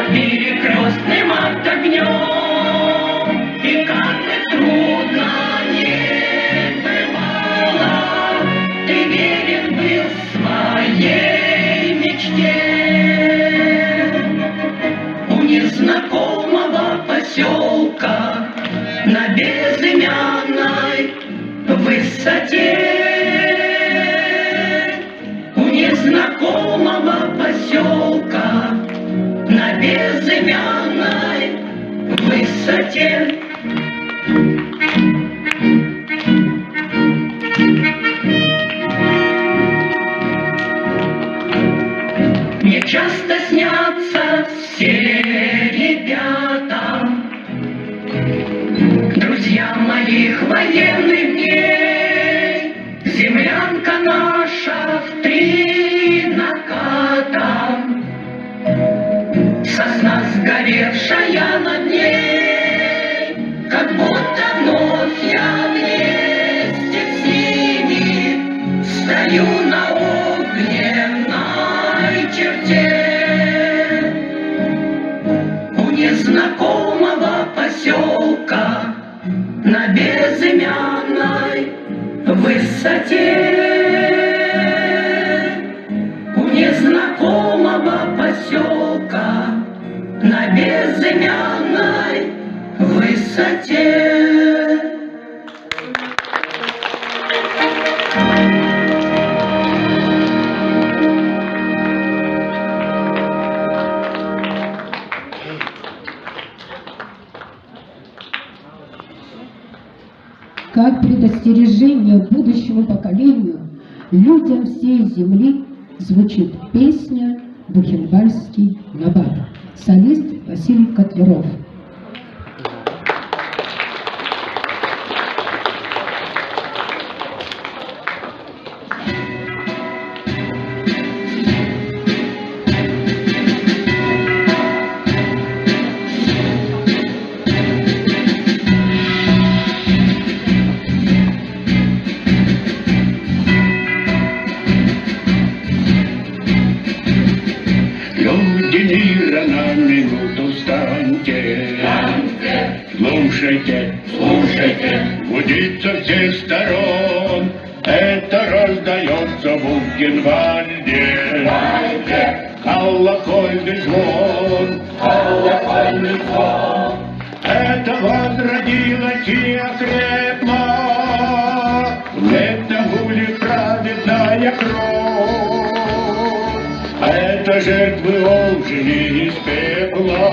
под перекрестным огнем, и как бы трудно не бывало, ты верен был своей мечте. У незнакомого поселка на безымянной высоте, у незнакомого поселка на безымянной высоте. Мне часто снятся все ребята, друзья моих военных дней. Землянка наша в 3 наката, сосна сгоревшая над ней, как будто вновь я вместе с ними стою на огненной черте. У незнакомого поселка на безымянной высоте, у незнакомого поселка на безымянной высоте. Как предостережение будущему поколению, людям всей земли звучит песня «Бухенвальдский набат». Солист Василий Котляров. Люди мира, на минуту встаньте, слушайте, слушайте, гудит со всех сторон, это раздается в Бухенвальде, колокольный звон, колокольный звон. Это возродилось и окрепло, это будет праведная кровь. Это жертвы Волжьи из пепла,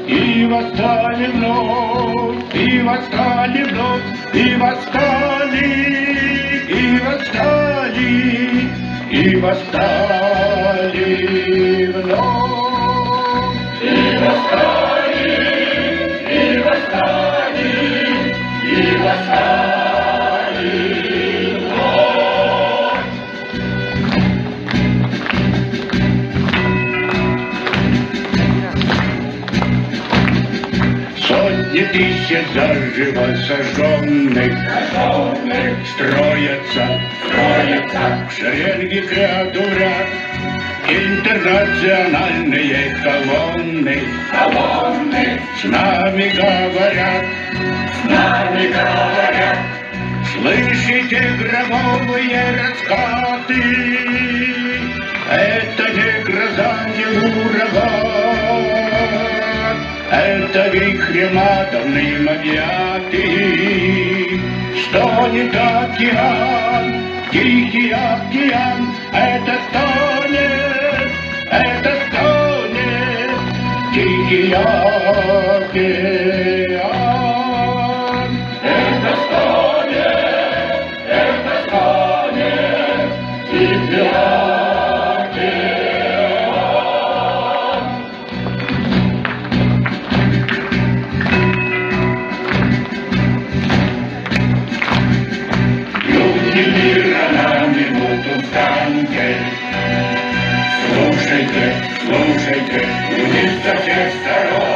и восстали вновь, и восстали вновь, и восстали, и восстали, и восстали вновь, и восстали, и восстали, и восстали. Сотни тысяч заживо сожженных строятся в шеренги к ряду ряд интернациональные колонны. С нами говорят, слышите громовые раскаты, это не гроза, не ураган, это вихрем атомным объятый стонет океан, тихий океан, это стонет, тихий океан, это стонет, тихий океан. Слушайте, слушайте, гудит со всех сторон.